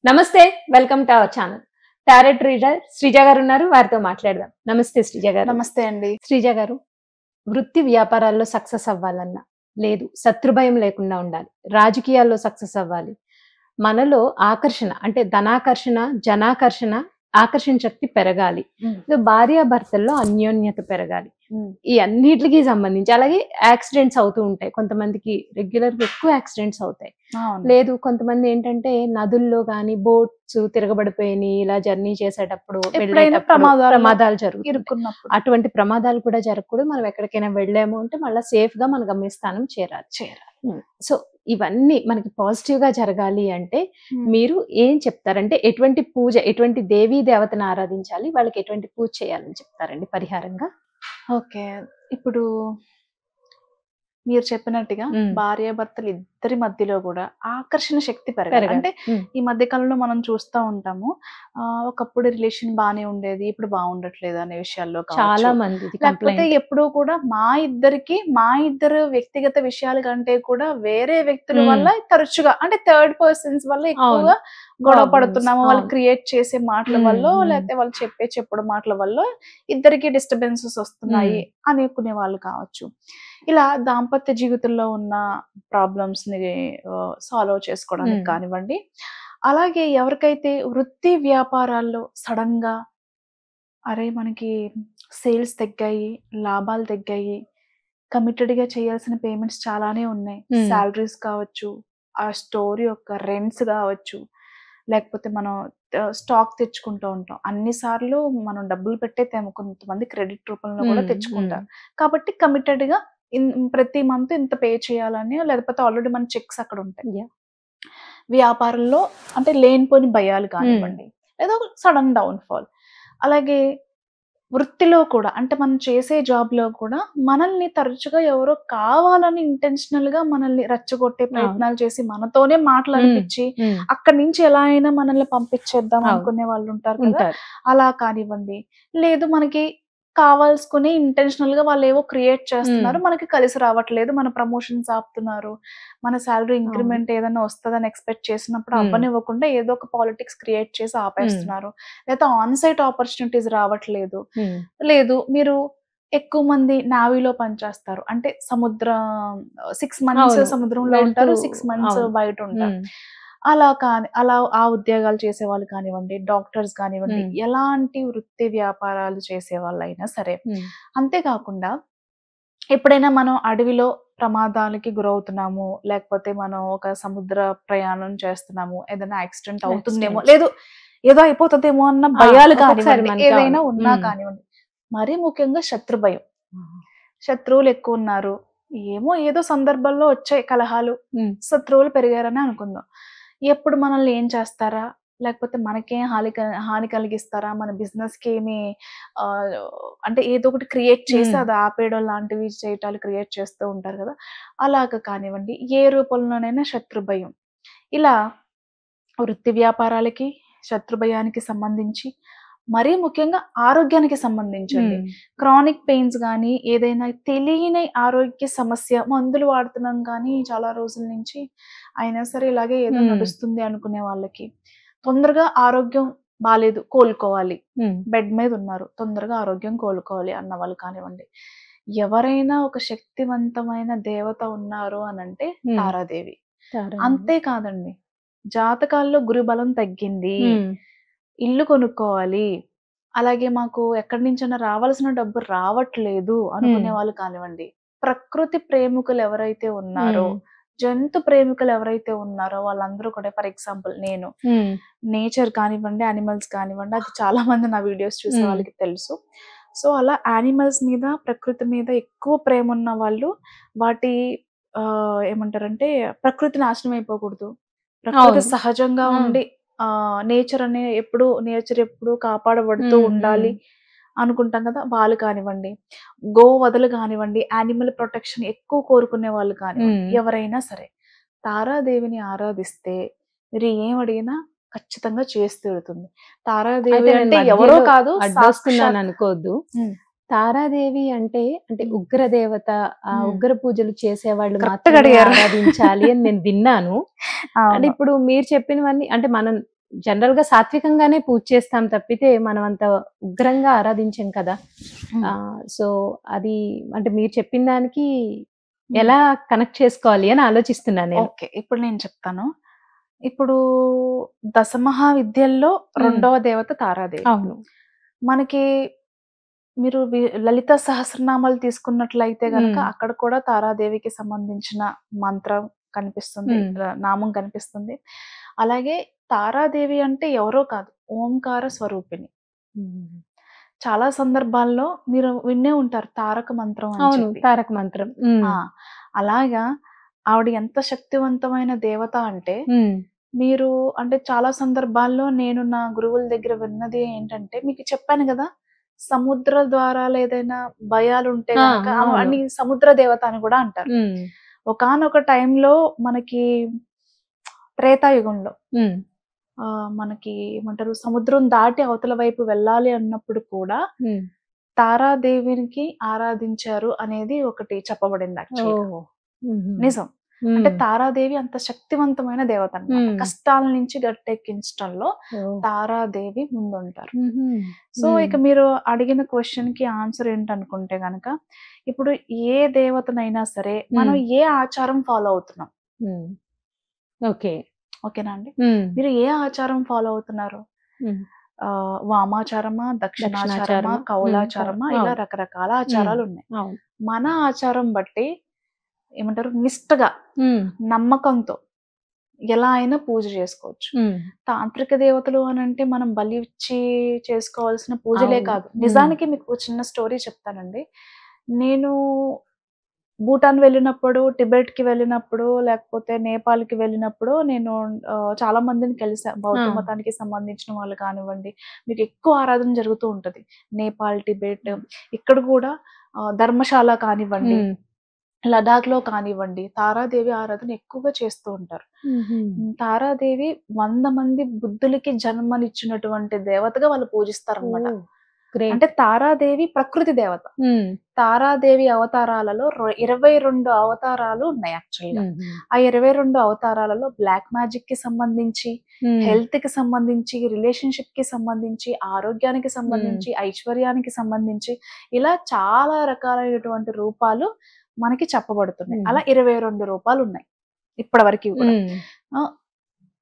నమస్తే, welcome to our channel. Tarot reader Sreeja గారు ఉన్నారు, వారితో మాట్లాడదాం. నమస్తే శ్రీజ గారు. నమస్తే అండి. శ్రీజ గారు, వృత్తి వ్యాపారాల్లో సక్సెస్ అవ్వాలన్నా, లేదు శత్రుభయం లేకుండా ఉండాలి, రాజకీయాల్లో సక్సెస్ అవ్వాలి, మనలో ఆకర్షణ అంటే ధనాకర్షణ, జనాకర్షణ, ఆకర్షణ శక్తి పెరగాలి, భార్యాభర్తల్లో అన్యోన్యత పెరగాలి, ఈ అన్నిటికి సంబంధించి. అలాగే యాక్సిడెంట్స్ అవుతూ ఉంటాయి, కొంతమందికి రెగ్యులర్ గా ఎక్కువ యాక్సిడెంట్స్ అవుతాయి. లేదు కొంతమంది ఏంటంటే నదుల్లో గానీ బోట్స్ తిరగబడిపోయి ఇలా జర్నీ చేసేటప్పుడు ప్రమాదాలు జరుగుతాయి. అటువంటి ప్రమాదాలు కూడా జరగకూడదు. మనం ఎక్కడికైనా వెళ్ళాము అంటే మళ్ళీ సేఫ్ గా మన గమ్యస్థానం చేరాలి. సో ఇవన్నీ మనకి పాజిటివ్ గా జరగాలి అంటే మీరు ఏం చెప్తారంటే ఎటువంటి పూజ, ఎటువంటి దేవీ దేవతను ఆరాధించాలి, వాళ్ళకి ఎటువంటి పూజ చేయాలని చెప్తారండి పరిహారంగా? ఓకే, ఇప్పుడు మీరు చెప్పినట్టుగా భార్యాభర్తలు ఇద్దరి మధ్యలో కూడా ఆకర్షణ శక్తి పెరగాలి. అంటే ఈ మధ్య కాలంలో మనం చూస్తూ ఉంటాము, ఒకప్పుడు రిలేషన్ బానే ఉండేది, ఇప్పుడు బాగుండట్లేదు అనే విషయాల్లో చాలా మంది, లేకపోతే ఎప్పుడు కూడా మా ఇద్దరు వ్యక్తిగత విషయాల కంటే కూడా వేరే వ్యక్తుల వల్ల తరచుగా అంటే థర్డ్ పర్సన్స్ వల్ల ఎక్కువగా గొడవ పడుతున్నాము. వాళ్ళు క్రియేట్ చేసే మాటల వల్ల, లేకపోతే వాళ్ళు చెప్పడం మాటల వల్ల ఇద్దరికి డిస్టర్బెన్సెస్ వస్తున్నాయి అనుకునే వాళ్ళు కావచ్చు. ఇలా దాంపత్య జీవితంలో ఉన్న ప్రాబ్లమ్స్ ని సాల్వ్ చేసుకోవడానికి కానివ్వండి, అలాగే ఎవరికైతే వృత్తి వ్యాపారాల్లో సడన్ గా అరే మనకి సేల్స్ తగ్గాయి, లాభాలు తగ్గాయి, కమిటెడ్ గా చేయాల్సిన పేమెంట్స్ చాలానే ఉన్నాయి, శాలరీస్ కావచ్చు, ఆ స్టోర్ యొక్క రెంట్స్ కావచ్చు, లేకపోతే మనం స్టాక్ తెచ్చుకుంటూ ఉంటాం, అన్నిసార్లు మనం డబ్బులు పెట్టే కొంతమంది క్రెడిట్ రూపంలో కూడా తెచ్చుకుంటారు. కాబట్టి కమిటెడ్ గా ప్రతి మంత్ ఇంత పే చేయాలని, లేకపోతే ఆల్రెడీ మన చెక్స్ అక్కడ ఉంటాయి. వ్యాపారంలో అంటే లేనిపోని భయాలు కానివ్వండి, లేదా సడన్ డౌన్ ఫాల్. అలాగే వృత్తిలో కూడా అంటే మనం చేసే జాబ్ లో కూడా మనల్ని తరచుగా ఎవరో కావాలని ఇంటెన్షనల్ గా మనల్ని రెచ్చగొట్టే ప్రయత్నాలు చేసి మనతోనే మాటలు అనిపించి అక్కడి నుంచి ఎలా అయినా మనల్ని పంపించేద్దాం అనుకునే వాళ్ళు ఉంటారు కదా, అలా కానివ్వండి. లేదు మనకి కావాల్సుకుని ఇంటెన్షనల్ గా వాళ్ళు ఏవో క్రియేట్ చేస్తున్నారు, మనకి కలిసి రావట్లేదు, మన ప్రమోషన్స్ ఆపుతున్నారు, మన శాలరీ ఇంక్రిమెంట్ ఏదైనా వస్తుందని ఎక్స్పెక్ట్ చేసినప్పుడు అవ్వనివ్వకుండా ఏదో ఒక పాలిటిక్స్ క్రియేట్ చేసి ఆపేస్తున్నారు, లేదా ఆన్ సైట్ ఆపర్చునిటీస్ రావట్లేదు, లేదు మీరు ఎక్కువ మంది నావీలో పనిచేస్తారు అంటే 6 months సముద్రంలో ఉంటారు, 6 months బయట ఉంటారు, అలా ఆ ఉద్యోగాలు చేసే వాళ్ళు కానివ్వండి, డాక్టర్స్ కానివ్వండి, ఎలాంటి వృత్తి వ్యాపారాలు చేసే వాళ్ళైనా సరే. అంతేకాకుండా ఎప్పుడైనా మనం అడవిలో ప్రమాదాలకి గురవుతున్నాము, లేకపోతే మనం ఒక సముద్ర ప్రయాణం చేస్తున్నాము, ఏదైనా యాక్సిడెంట్ అవుతుందేమో, లేదు ఏదో అయిపోతుందేమో అన్న భయాలు కానివ్వండి, ఏదైనా ఉన్నా కానివ్వండి, మరీ ముఖ్యంగా శత్రు భయం. శత్రువులు ఎక్కువ ఉన్నారు, ఏదో సందర్భంలో వచ్చాయి కలహాలు, శత్రువులు పెరిగారని అనుకుందాం. ఎప్పుడు మనల్ని ఏం చేస్తారా, లేకపోతే మనకేం హాని కలిగిస్తారా, మన బిజినెస్ కి ఏమి అంటే ఏదో ఒకటి క్రియేట్ చేసి అది ఆపేయడం లాంటివి చేయటాలు క్రియేట్ చేస్తూ ఉంటారు కదా, అలాగ కానివ్వండి, ఏ రూపంలోనైనా శత్రు భయం. ఇలా వృత్తి వ్యాపారాలకి శత్రు భయానికి సంబంధించి, మరీ ముఖ్యంగా ఆరోగ్యానికి సంబంధించండి, క్రానిక్ పెయిన్స్ కానీ, ఏదైనా తెలియని ఆరోగ్య సమస్య, మందులు వాడుతున్నాం కానీ చాలా రోజుల నుంచి అయినా సరే ఇలాగే ఏదో నడుస్తుంది అనుకునే వాళ్ళకి, తొందరగా ఆరోగ్యం బాలేదు, కోలుకోవాలి, బెడ్ మీద ఉన్నారు, తొందరగా ఆరోగ్యం కోలుకోవాలి అన్న వాళ్ళు కానివ్వండి, ఎవరైనా ఒక శక్తివంతమైన దేవత ఉన్నారు అనంటే తారాదేవి. అంతేకాదండి, జాతకాల్లో గురుబలం తగ్గింది, ఇల్లు కొనుక్కోవాలి, అలాగే మాకు ఎక్కడి నుంచైనా రావాల్సిన డబ్బు రావట్లేదు అనుకునే వాళ్ళు కానివ్వండి, ప్రకృతి ప్రేమికులు ఎవరైతే ఉన్నారో, జంతు ప్రేమికులు ఎవరైతే ఉన్నారో వాళ్ళందరూ కూడా, ఫర్ ఎగ్జాంపుల్ నేను నేచర్ కానివ్వండి, యానిమల్స్ కానివ్వండి, అది చాలా మంది నా వీడియోస్ చూసే వాళ్ళకి తెలుసు. సో అలా యానిమల్స్ మీద, ప్రకృతి మీద ఎక్కువ ప్రేమ ఉన్న వాళ్ళు, వాటి ఏమంటారంటే ప్రకృతి నాశనం అయిపోకూడదు, ప్రకృతి సహజంగా ఉండి నేచర్ ఎప్పుడు కాపాడబడుతూ ఉండాలి అనుకుంటాం కదా, వాళ్ళు కానివ్వండి, గోవధలు కానివ్వండి, యానిమల్ ప్రొటెక్షన్ ఎక్కువ కోరుకునే వాళ్ళు కానివ్వండి, ఎవరైనా సరే తారాదేవిని ఆరాధిస్తే మీరు ఏం అడిగినా ఖచ్చితంగా చేసి తీరుతుంది. తారాదేవి అంటే ఎవరో కాదు, అనుకోవద్దు. తారాదేవి అంటే ఉగ్రదేవత, ఆ ఉగ్ర పూజలు చేసేవాళ్ళు మాత్రమే ఆరాధించాలి అని నేను విన్నాను. అంటే ఇప్పుడు మీరు చెప్పినవన్నీ అంటే మనం జనరల్ గా సాత్వికంగానే పూజ చేస్తాం తప్పితే మనం అంత ఉగ్రంగా ఆరాధించాం కదా. సో అది అంటే మీరు చెప్పిన దానికి ఎలా కనెక్ట్ చేసుకోవాలి అని ఆలోచిస్తున్నాను నేను. ఓకే, ఇప్పుడు నేను చెప్తాను. ఇప్పుడు దశమహావిద్యల్లో రెండవ దేవత తారాదేవి. అవును. మనకి మీరు లలిత సహస్రనామాలు తీసుకున్నట్లయితే గనక అక్కడ కూడా తారాదేవికి సంబంధించిన మంత్రం కనిపిస్తుంది, నామం కనిపిస్తుంది. అలాగే తారాదేవి అంటే ఎవరో కాదు, ఓంకార స్వరూపిణి. చాలా సందర్భాల్లో మీరు విన్నే ఉంటారు తారక మంత్రం అని అవును, చెప్పి. తారక మంత్రం. అలాగా ఆవిడ ఎంత శక్తివంతమైన దేవత అంటే మీరు అంటే చాలా సందర్భాల్లో నేను నా గురువుల దగ్గర విన్నది ఏంటంటే, మీకు చెప్పాను కదా, సముద్ర ద్వారాలు ఏదైనా భయాలు ఉంటే గనక అని సముద్ర దేవత అని కూడా అంటారు. ఒకానొక టైంలో మనకి త్రేతాయుగంలో మనకి ఏమంటారు, సముద్రం దాటి అవతల వైపు వెళ్ళాలి అన్నప్పుడు కూడా తారాదేవికి ఆరాధించారు అనేది ఒకటి చెప్పబడింది. యాక్చువల్గా నిజం. అంటే తారాదేవి అంత శక్తివంతమైన దేవత అన్నమాట. కష్టాల నుంచి గట్టెక్కించడంలో తారాదేవి ముందుంటారు. సో ఇక మీరు అడిగిన క్వశ్చన్ కి ఆన్సర్ ఏంటనుకుంటే గనక, ఇప్పుడు ఏ దేవతనైనా సరే మనం ఏ ఆచారం ఫాలో అవుతున్నాం, ఓకేనా అండి? మీరు ఏ ఆచారం ఫాలో అవుతున్నారు? వామాచారమా, దక్షిణాచారమా, కౌలాచారమా, ఇలా రకరకాల ఆచారాలు ఉన్నాయి. మన ఆచారం బట్టి ఏమంటారు, నిష్టగా నమ్మకంతో ఎలా అయినా పూజ చేసుకోవచ్చు. తాంత్రిక దేవతలు అని అంటే మనం బలి ఇచ్చి చేసుకోవాల్సిన పూజలే కాదు. నిజానికి మీకు చిన్న స్టోరీ చెప్తానండి. నేను భూటాన్ వెళ్ళినప్పుడు, టిబెట్ కి వెళ్ళినప్పుడు, లేకపోతే నేపాల్ కి వెళ్ళినప్పుడు నేను చాలా మందిని కలిసా. బౌద్ధ మతానికి సంబంధించిన వాళ్ళు కానివ్వండి, మీకు ఎక్కువ ఆరాధన జరుగుతూ ఉంటది. నేపాల్, టిబెట్, ఇక్కడ కూడా ధర్మశాల కానివ్వండి, లడాక్ లో కానివ్వండి, తారాదేవి ఆరాధన ఎక్కువగా చేస్తూ ఉంటారు. తారాదేవి 100 మంది బుద్ధులకి జన్మనిచ్చినటువంటి దేవతగా వాళ్ళు పూజిస్తారు అన్నమాట. అంటే తారాదేవి ప్రకృతి దేవత. తారాదేవి అవతారాలలో 22 అవతారాలు ఉన్నాయి యాక్చువల్గా. ఆ 22 అవతారాలలో బ్లాక్ మ్యాజిక్ కి సంబంధించి, హెల్త్ కి సంబంధించి, రిలేషన్షిప్ కి సంబంధించి, ఆరోగ్యానికి సంబంధించి, ఐశ్వర్యానికి సంబంధించి, ఇలా చాలా రకాలైనటువంటి రూపాలు మనకి చెప్పబడుతున్నాయి. అలా 22 రూపాలు ఉన్నాయి ఇప్పటి వరకు కూడా.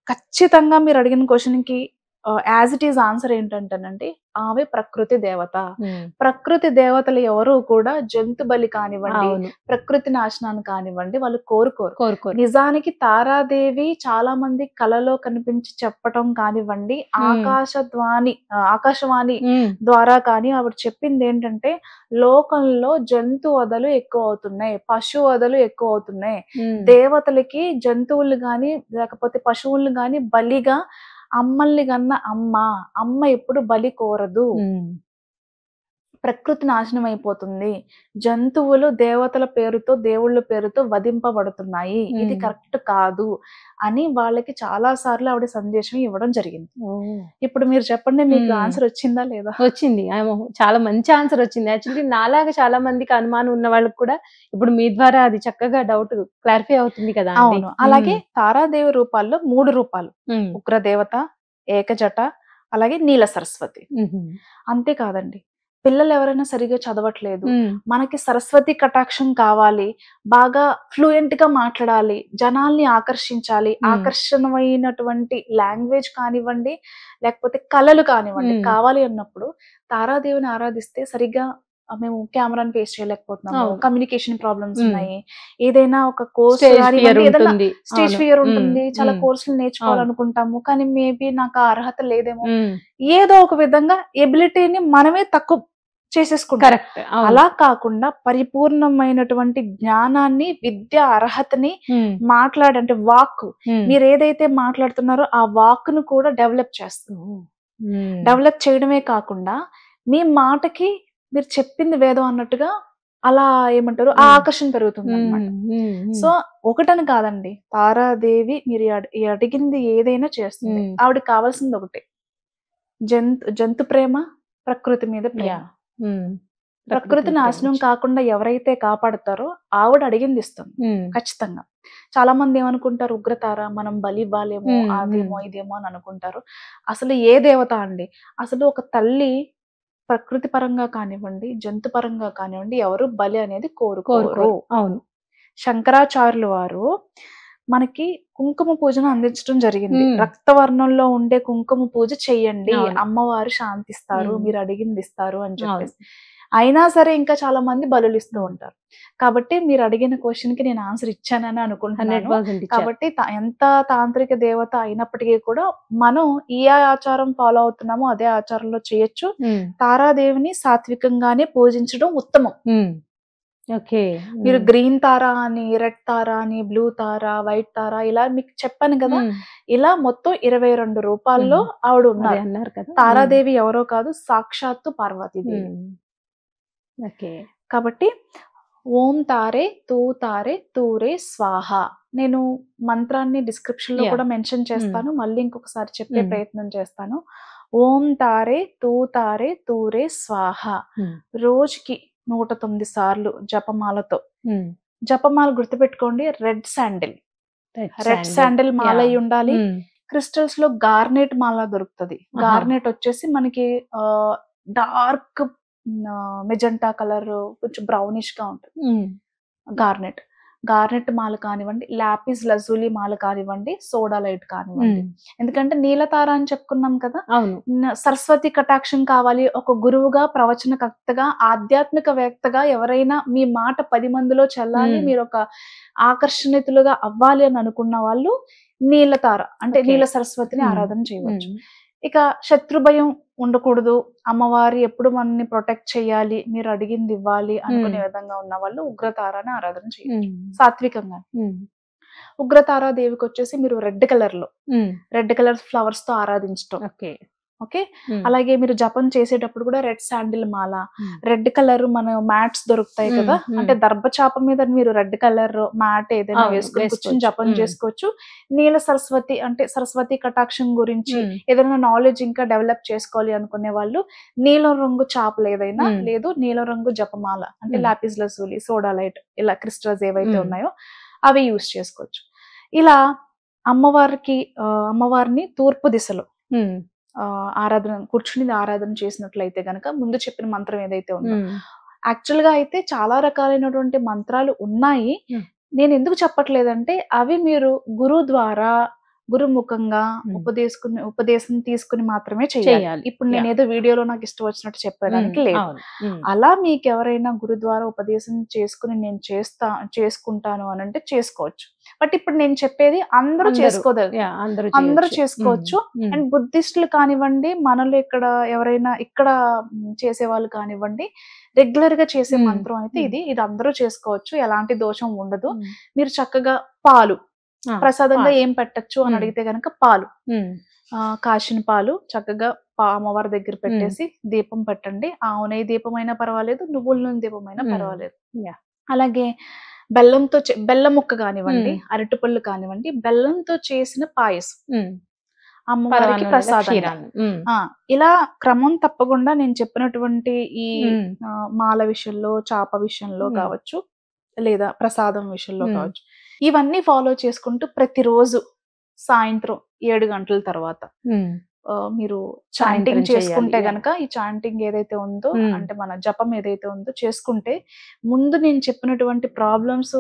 ఖచ్చితంగా మీరు అడిగిన క్వశ్చన్ కి యాజ్ ఇట్ ఈస్ ఆన్సర్ ఏంటంటేనండి, ఆమె ప్రకృతి దేవత. ప్రకృతి దేవతలు ఎవరు కూడా జంతు బలి కానివ్వండి, ప్రకృతి నాశనాన్ని కానివ్వండి వాళ్ళు కోరుకోరు. నిజానికి తారాదేవి చాలా మంది కలలో కనిపించి చెప్పటం కానివ్వండి, ఆకాశవాణి ద్వారా కానీ ఆవిడ చెప్పింది ఏంటంటే, లోకంలో జంతు వధలు ఎక్కువ అవుతున్నాయి, పశు వధలు ఎక్కువ అవుతున్నాయి. దేవతలకి జంతువులు గాని లేకపోతే పశువులు గాని బలిగా అమ్మల్ని కన్నా అమ్మ ఎప్పుడు బలి కోరదు. ప్రకృతి నాశనం అయిపోతుంది, జంతువులు దేవతల పేరుతో దేవుళ్ళ పేరుతో వధింపబడుతున్నాయి, ఇది కరెక్ట్ కాదు అని వాళ్ళకి చాలా సార్లు ఆవిడ సందేశం ఇవ్వడం జరిగింది. ఇప్పుడు మీరు చెప్పండి, మీకు ఆన్సర్ వచ్చిందా లేదా? వచ్చింది, చాలా మంచి ఆన్సర్ వచ్చింది. యాక్చువల్లీ నాలాగా చాలా మందికి అనుమానం ఉన్న వాళ్ళకి కూడా ఇప్పుడు మీ ద్వారా అది చక్కగా డౌట్ క్లారిఫై అవుతుంది కదా. అవును. అలాగే తారాదేవి రూపాల్లో 3 రూపాలు, ఉగ్రదేవత, ఏకజట, అలాగే నీల సరస్వతి. అంతేకాదండి, పిల్లలు ఎవరైనా సరిగా చదవట్లేదు, మనకి సరస్వతి కటాక్షం కావాలి, బాగా ఫ్లూయెంట్ గా మాట్లాడాలి, జనాల్ని ఆకర్షించాలి, ఆకర్షణమైనటువంటి లాంగ్వేజ్ కానివ్వండి లేకపోతే కళలు కానివ్వండి కావాలి అన్నప్పుడు తారాదేవిని ఆరాధిస్తే సరిగ్గా మేము కెమెరాని ఫేస్ చేయలేకపోతున్నాము, కమ్యూనికేషన్ ప్రాబ్లమ్స్ ఉన్నాయి, ఏదైనా ఒక కోర్స్ స్టేజ్ ఫియర్ ఉంటుంది, చాలా కోర్సులు నేర్చుకోవాలనుకుంటాము కానీ మేబీ నాకు ఆ అర్హత లేదేమో, ఏదో ఒక విధంగా ఎబిలిటీని మనమే తక్కువ చేసేసుకుంటాం. అలా కాకుండా పరిపూర్ణమైనటువంటి జ్ఞానాన్ని, విద్య అర్హతని మాట్లాడంటే వాక్, మీరు ఏదైతే మాట్లాడుతున్నారో ఆ వాక్ ను కూడా డెవలప్ చేస్తాం. డెవలప్ చేయడమే కాకుండా మీ మాటకి మీరు చెప్పింది వేదం అన్నట్టుగా అలా ఏమంటారు ఆ ఆకర్షణ పెరుగుతుంది అన్నమాట. సో ఒకటని కాదండి, తారాదేవి మీరు అడిగింది ఏదైనా చేస్తుంది. ఆవిడకి కావాల్సింది ఒకటే, జంతు ప్రేమ, ప్రకృతి మీద ప్రేమ. ప్రకృతి నాశనం కాకుండా ఎవరైతే కాపాడతారో ఆవిడ అడిగింది ఇస్తుంది ఖచ్చితంగా. చాలా మంది ఏమనుకుంటారు, ఉగ్రతార మనం బలి ఇవ్వాలేమో, అదేమో ఇదేమో అని అనుకుంటారు. అసలు ఏ దేవత అండి, అసలు ఒక తల్లి ప్రకృతి పరంగా కానివ్వండి, జంతు పరంగా కానివ్వండి, ఎవరు బలి అనేది కోరుకోరు. అవును. శంకరాచార్యులు వారు మనకి కుంకుమ పూజను అందించడం జరిగింది. రక్తవర్ణంలో ఉండే కుంకుమ పూజ చెయ్యండి, అమ్మవారు శాంతిస్తారు, మీరు అడిగింది ఇస్తారు అని చెప్పేసి. అయినా సరే ఇంకా చాలా మంది బలులు ఇస్తూ ఉంటారు. కాబట్టి మీరు అడిగిన క్వశ్చన్ కి నేను ఆన్సర్ ఇచ్చానని అనుకుంటున్నాను. కాబట్టి ఎంత తాంత్రిక దేవత అయినప్పటికీ కూడా మనం ఏ ఆచారం ఫాలో అవుతున్నామో అదే ఆచారంలో చేయొచ్చు. తారాదేవిని సాత్వికంగానే పూజించడం ఉత్తమం. మీరు గ్రీన్ తార అని, రెడ్ తార అని, బ్లూ తార, వైట్ తార ఇలా మీకు చెప్పాను కదా, ఇలా మొత్తం 22 రూపాల్లో ఆవిడ ఉన్నారు కదా. తారాదేవి ఎవరో కాదు, సాక్షాత్తు పార్వతీదేవి. కాబట్టి ఓం తారే తూ తారే తూరే స్వాహ. నేను మంత్రాన్ని డిస్క్రిప్షన్ లో కూడా మెన్షన్ చేస్తాను, మళ్ళీ ఇంకొకసారి చెప్పే ప్రయత్నం చేస్తాను. ఓం తారే తూ తారే తూరే స్వాహ. రోజుకి 109 సార్లు జపమాలతో. జపమాల గుర్తుపెట్టుకోండి, రెడ్ శాండిల్ మాల అయి ఉండాలి. క్రిస్టల్స్ లో గార్నెట్ మాల దొరుకుతుంది. గార్నెట్ వచ్చేసి మనకి డార్క్ మెజెంటా కలర్, కొంచెం బ్రౌనిష్ గా ఉంటుంది. గార్నెట్ మాల కానివ్వండి, లాపిస్ లజూలి మాల కానివ్వండి, సోడా లైట్ కానివ్వండి. ఎందుకంటే నీలతార అని చెప్పుకున్నాం కదా, సరస్వతి కటాక్షం కావాలి, ఒక గురువుగా, ప్రవచనకర్తగా, ఆధ్యాత్మికవేత్తగా ఎవరైనా మీ మాట 10 మందిలో చెల్లాలి, మీరు ఒక ఆకర్షణీతులుగా అవ్వాలి అని అనుకున్న వాళ్ళు నీలతార అంటే నీల సరస్వతిని ఆరాధన చేయవచ్చు. ఇక శత్రు భయం ఉండకూడదు, అమ్మవారి ఎప్పుడు మనల్ని ప్రొటెక్ట్ చేయాలి, మీరు అడిగింది ఇవ్వాలి అనుకునే విధంగా ఉన్న వాళ్ళు ఉగ్రతారాన్ని ఆరాధన చేయొచ్చు సాత్వికంగా. ఉగ్రతారా దేవికి వచ్చేసి మీరు రెడ్ కలర్ ఫ్లవర్స్ తో ఆరాధించటం. ఓకే. అలాగే మీరు జపం చేసేటప్పుడు కూడా రెడ్ శాండిల్ మాల, రెడ్ కలర్ మన మ్యాట్స్ దొరుకుతాయి కదా, అంటే దర్భచాప మీద మీరు రెడ్ కలర్ మ్యాట్ ఏదైనా వేసుకుని కూర్చొని జపం చేసుకోవచ్చు. నీల సరస్వతి అంటే సరస్వతి కటాక్షం గురించి ఏదైనా నాలెడ్జ్ ఇంకా డెవలప్ చేసుకోవాలి అనుకునే వాళ్ళు నీలం రంగు చాపలు ఏదైనా, లేదు నీలం రంగు జపమాల అంటే లాపిస్ లజూలి, సోడా లైట్ ఇలా క్రిస్టల్స్ ఏవైతే ఉన్నాయో అవి యూజ్ చేసుకోవచ్చు. ఇలా అమ్మవారిని తూర్పు దిశలో కూర్చుని ఆరాధన చేసినట్లయితే గనక ముందు చెప్పిన మంత్రం ఏదైతే ఉందో, యాక్చువల్ గా అయితే చాలా రకాలైనటువంటి మంత్రాలు ఉన్నాయి. నేను ఎందుకు చెప్పట్లేదంటే అవి మీరు గురుముఖంగా ఉపదేశం తీసుకుని మాత్రమే చేయాలి. ఇప్పుడు నేను ఏదో వీడియోలో నాకు ఇష్టం వచ్చినట్టు చెప్పడానికి లేదు. అలా మీకు ఎవరైనా గురు ద్వారా ఉపదేశం చేసుకుని నేను చేసుకుంటాను అని అంటే చేసుకోవచ్చు. బట్ ఇప్పుడు నేను చెప్పేది అందరూ చేసుకోవచ్చు. అండ్ బుద్ధిస్టులు కానివ్వండి, మనలో ఇక్కడ ఎవరైనా ఇక్కడ చేసే వాళ్ళు కానివ్వండి, రెగ్యులర్ గా చేసే మంత్రం అయితే ఇది అందరూ చేసుకోవచ్చు, ఎలాంటి దోషం ఉండదు. మీరు చక్కగా పాలు ప్రసాదంగా ఏం పెట్టచ్చు అని అడిగితే గనక పాలు, కాచిన పాలు చక్కగా అమ్మవారి దగ్గర పెట్టేసి దీపం పెట్టండి. ఆవు నెయ్యి దీపం అయినా పర్వాలేదు, నువ్వుల నూనె దీపం అయినా పర్వాలేదు. అలాగే బెల్లం ముక్క కానివ్వండి, అరటిపళ్ళు కానివ్వండి, బెల్లంతో చేసిన పాయసం అమ్మవారికి ప్రసాదంగా. ఇలా క్రమం తప్పకుండా నేను చెప్పినటువంటి ఈ మాల విషయంలో, చాప విషయంలో కావచ్చు, లేదా ప్రసాదం విషయంలో కావచ్చు, ఇవన్నీ ఫాలో చేసుకుంటూ ప్రతిరోజు సాయంత్రం 7 గంటల తర్వాత మీరు చాంటింగ్ చేసుకుంటే గనక, ఈ చాంటింగ్ ఏదైతే ఉందో అంటే మన జపం ఏదైతే ఉందో చేసుకుంటే, ముందు నేను చెప్పినటువంటి ప్రాబ్లమ్స్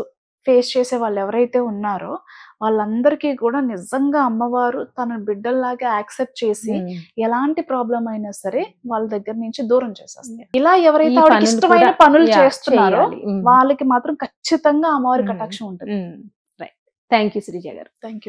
ఫేస్ చేసే వాళ్ళు ఎవరైతే ఉన్నారో వాళ్ళందరికీ కూడా నిజంగా అమ్మవారు తన బిడ్డల్లాగా యాక్సెప్ట్ చేసి ఎలాంటి ప్రాబ్లం అయినా సరే వాళ్ళ దగ్గర నుంచి దూరం చేసేస్తారు. ఇలా ఎవరైతే ఆవిడకి ఇష్టమైన పనులు చేస్తున్నారో వాళ్ళకి మాత్రం ఖచ్చితంగా అమ్మవారి కటాక్షం ఉంటుంది. థ్యాంక్ యూ శ్రీజ గారు. Thank you.